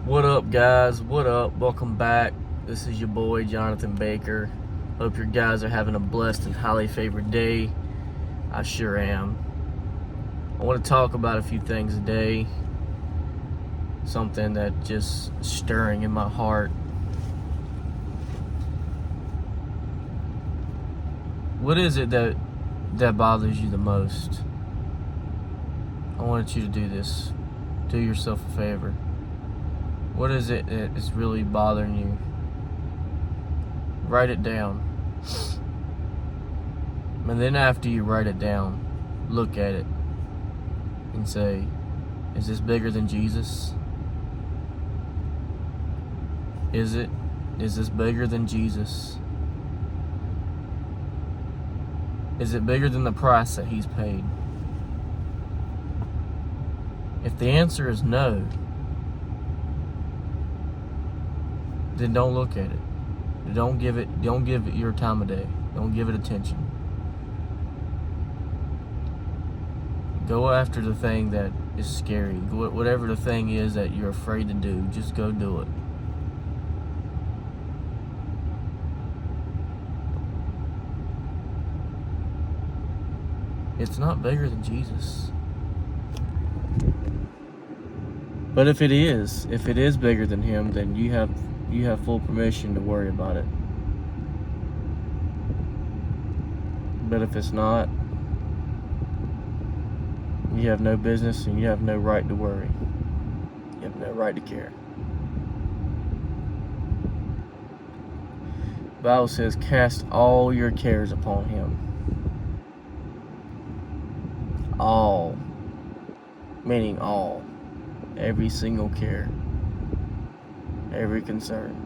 What up, guys? What up? Welcome back. This is your boy, Jonathan Baker. Hope your guys are having a blessed and highly favored day. I sure am. I want to talk about a few things today. Something that just stirring in my heart. What is it that bothers you the most? I wanted you to do this. Do yourself a favor. What is it that is really bothering you? Write it down. And then after you write it down, look at it and say, is this bigger than Jesus? Is it? Is this bigger than Jesus? Is it bigger than the price that He's paid? If the answer is no, then don't look at it. Don't give it your time of day. Don't give it attention. Go after the thing that is scary. Whatever the thing is that you're afraid to do, just go do it. It's not bigger than Jesus. But if it is bigger than Him, then you have full permission to worry about it. But if it's not, you have no business and you have no right to worry. You have no right to care. The Bible says, cast all your cares upon Him. All. Meaning all. Every single care. Every concern.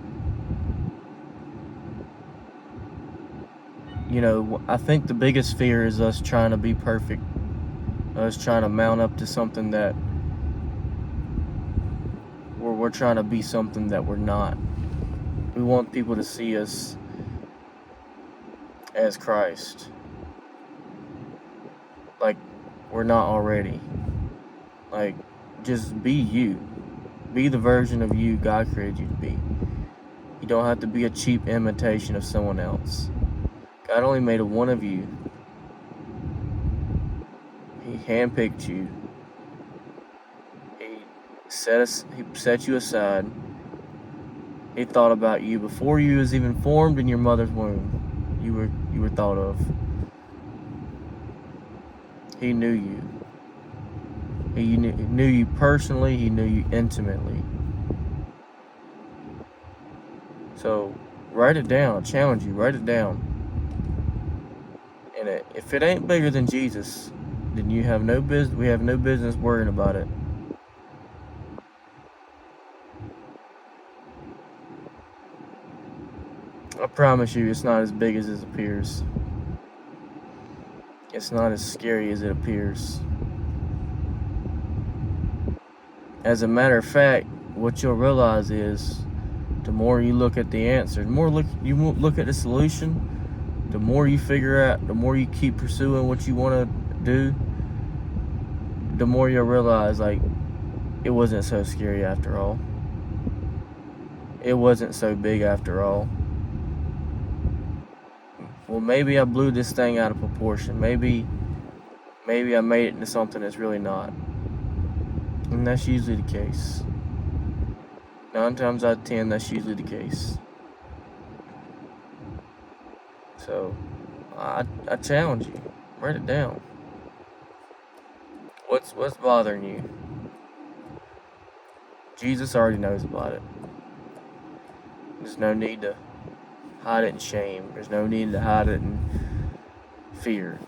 You know, I think the biggest fear is us trying to be perfect. Us trying to mount up to something that we're trying to be something that we're not. We want people to see us as Christ. Like we're not already. Like, just be you. Be the version of you God created you to be. You don't have to be a cheap imitation of someone else. God only made one of you. He handpicked you. He set you aside. He thought about you before you was even formed in your mother's womb. You were thought of. He knew you. He knew you personally. He knew you intimately. So write it down. I challenge you. Write it down. And if it ain't bigger than Jesus, then we have no business worrying about it. I promise you, it's not as big as it appears. It's not as scary as it appears. As a matter of fact, what you'll realize is, the more you look at the answer, the more you look at the solution, the more you figure out, the more you keep pursuing what you want to do, the more you'll realize, like, it wasn't so scary after all. It wasn't so big after all. Well, maybe I blew this thing out of proportion. Maybe I made it into something that's really not. And that's usually the case. 9 times out of 10, that's usually the case. So, I challenge you. Write it down. What's bothering you? Jesus already knows about it. There's no need to hide it in shame. There's no need to hide it in fear.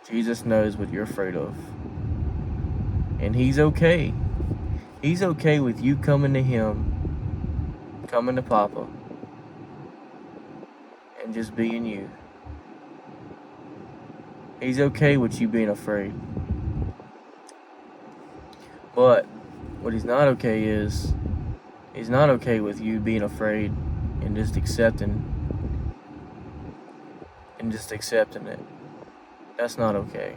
Jesus knows what you're afraid of. And He's okay. He's okay with you coming to Him, coming to Papa, and just being you. He's okay with you being afraid. But what He's not okay is, He's not okay with you being afraid and just accepting it. That's not okay.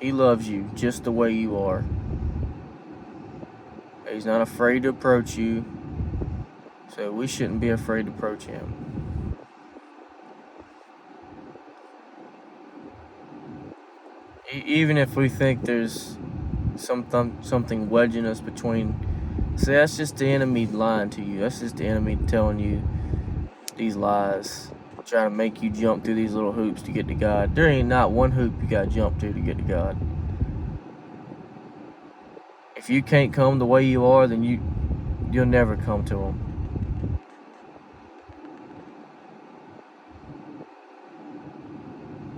He loves you just the way you are. He's not afraid to approach you, so we shouldn't be afraid to approach him. Even if we think there's something wedging us between, see, that's just the enemy lying to you. That's just the enemy telling you these lies, trying to make you jump through these little hoops to get to God. There ain't not one hoop you gotta jump through to get to God. If you can't come the way you are, then you'll never come to him.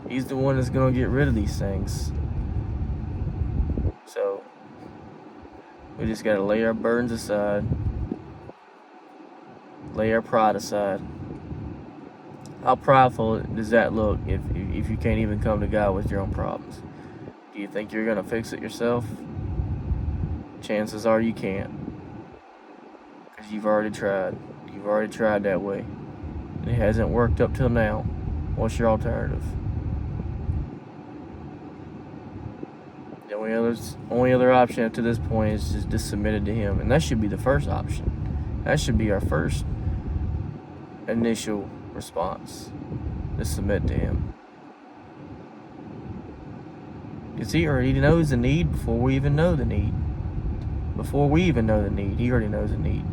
He's the one that's gonna get rid of these things. So we just gotta lay our burdens aside, lay our pride aside. How prideful does that look if you can't even come to God with your own problems? Do you think you're gonna fix it yourself? Chances are you can't, because you've already tried. You've already tried that way, and it hasn't worked up till now. What's your alternative? The only other option up to this point is just submit it to him, and that should be the first option. That should be our first initial response, to submit to him. Because he already knows the need before we even know the need. Before we even know the need, he already knows the need.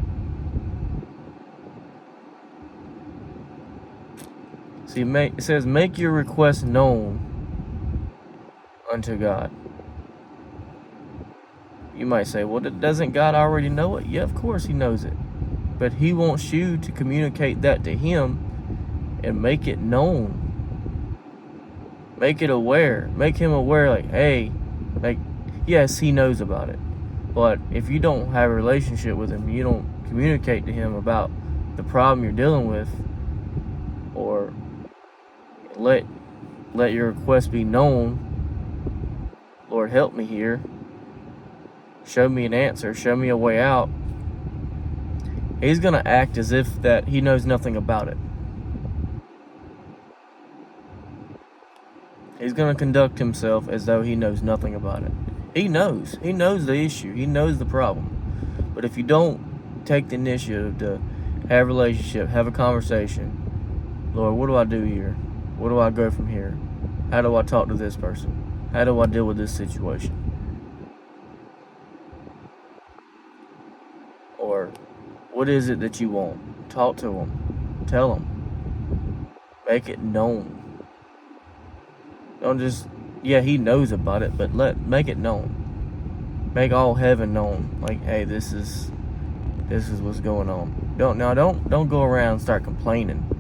See, it says, make your request known unto God. You might say, well, doesn't God already know it? Yeah, of course he knows it. But he wants you to communicate that to him and make it known. Make it aware. Make him aware, like, hey, like, yes, he knows about it. But if you don't have a relationship with him, you don't communicate to him about the problem you're dealing with, or let your request be known. Lord, help me here. Show me an answer. Show me a way out. He's going to act as if that he knows nothing about it. He's going to conduct himself as though he knows nothing about it. He knows. He knows the issue. He knows the problem. But if you don't take the initiative to have a relationship, have a conversation, Lord, what do I do here? Where do I go from here? How do I talk to this person? How do I deal with this situation? Or what is it that you want? Talk to him. Tell him. Make it known. Don't just, yeah, he knows about it, but make it known. Make all heaven known. Like, hey, this is what's going on. Don't go around and start complaining.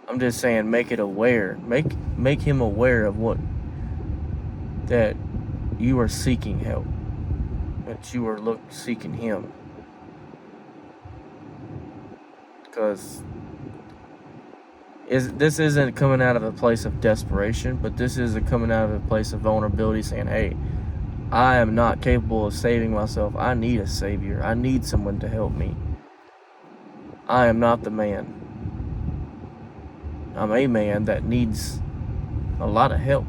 I'm just saying, make it aware. Make him aware of that you are seeking help. That you are seeking him. Because this isn't coming out of a place of desperation, but this is coming out of a place of vulnerability, saying, hey, I am not capable of saving myself. I need a savior. I need someone to help me. I am not the man. I'm a man that needs a lot of help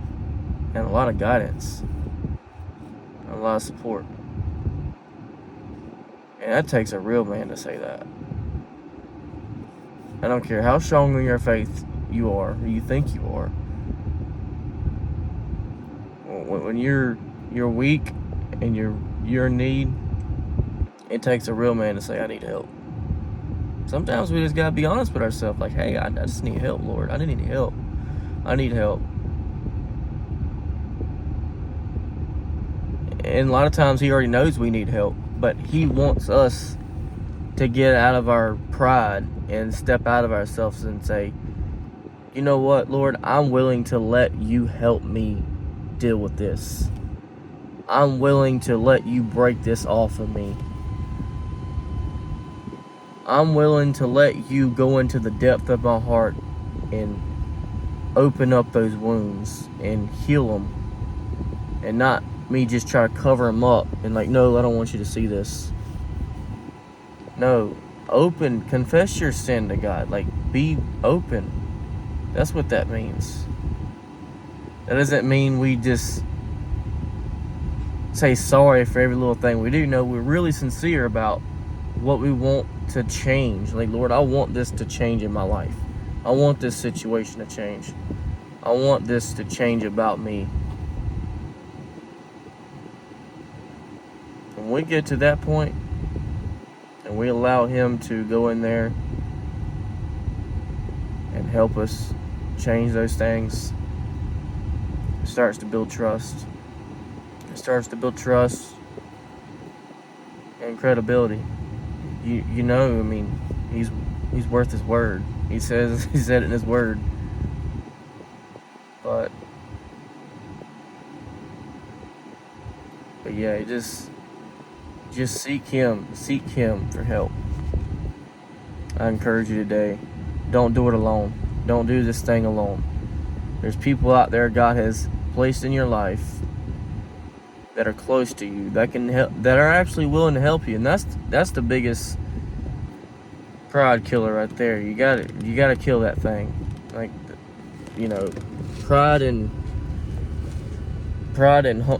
and a lot of guidance and a lot of support. And that takes a real man to say that. I don't care how strong in your faith you are, or you think you are. When you're weak and you're in need, it takes a real man to say, I need help. Sometimes we just gotta be honest with ourselves, like, hey, I just need help, Lord. I need help. I need help. And a lot of times he already knows we need help, but he wants us to get out of our pride and step out of ourselves and say, you know what, Lord, I'm willing to let you help me deal with this. I'm willing to let you break this off of me. I'm willing to let you go into the depth of my heart and open up those wounds and heal them, and not me just try to cover them up and like, no, I don't want you to see this. No, confess your sin to God. Like, be open. That's what that means. That doesn't mean we just say sorry for every little thing we do. No, we're really sincere about what we want to change. Like, Lord, I want this to change in my life. I want this situation to change. I want this to change about me. When we get to that point and we allow him to go in there and help us change those things, it starts to build trust. It starts to build trust and credibility. You know, I mean, he's worth his word. He said it in his word. But yeah, just seek him for help. I encourage you today, don't do it alone. Don't do this thing alone. There's people out there God has placed in your life that are close to you, that can help, that are actually willing to help you, and that's the biggest pride killer right there. You gotta kill that thing. Like, pride and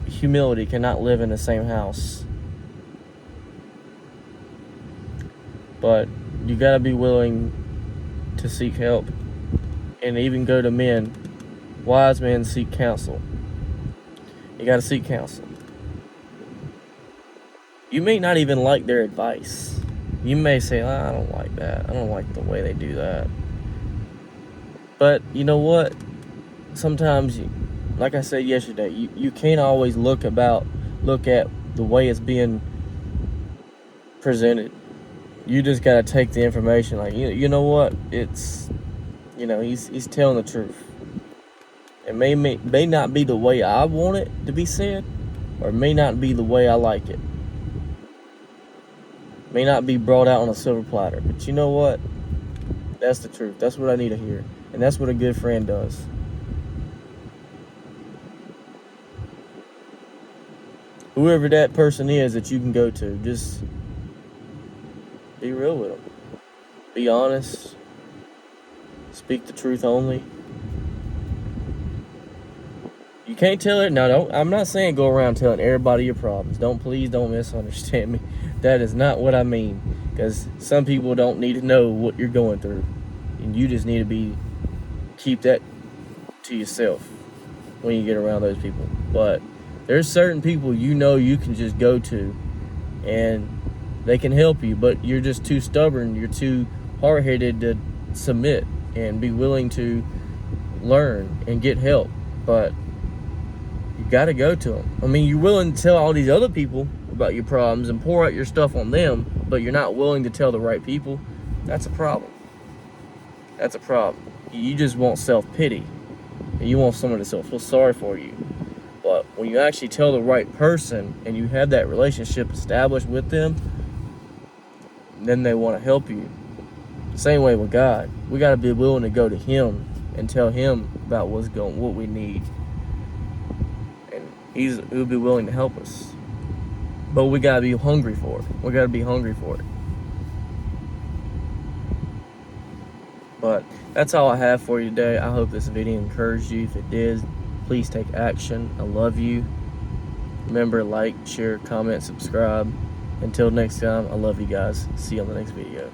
humility cannot live in the same house. But you gotta be willing to seek help, and even go to men. Wise men seek counsel. You gotta seek counsel. You may not even like their advice. You may say, I don't like that. I don't like the way they do that. But you know what? Sometimes, like I said yesterday, you can't always look at the way it's being presented. You just gotta take the information. Like, you know what? It's, he's telling the truth. It may not be the way I want it to be said, or it may not be the way I like it. May not be brought out on a silver platter, but you know what? That's the truth. That's what I need to hear. And that's what a good friend does. Whoever that person is that you can go to, just be real with them. Be honest. Speak the truth only. You can't tell it. Now, I'm not saying go around telling everybody your problems. Please don't misunderstand me. That is not what I mean. Because some people don't need to know what you're going through. And you just need to keep that to yourself when you get around those people. But there's certain people you can just go to and they can help you. But you're just too stubborn. You're too hard-headed to submit and be willing to learn and get help. But you got to go to them. I mean, you're willing to tell all these other people about your problems and pour out your stuff on them, but you're not willing to tell the right people. That's a problem. That's a problem. You just want self-pity, and you want someone to feel sorry for you. But when you actually tell the right person and you have that relationship established with them, then they want to help you. Same way with God. We got to be willing to go to him and tell him about what we need. He'll be willing to help us. But we gotta be hungry for it. We gotta be hungry for it. But that's all I have for you today. I hope this video encouraged you. If it did, please take action. I love you. Remember, like, share, comment, subscribe. Until next time, I love you guys. See you on the next video.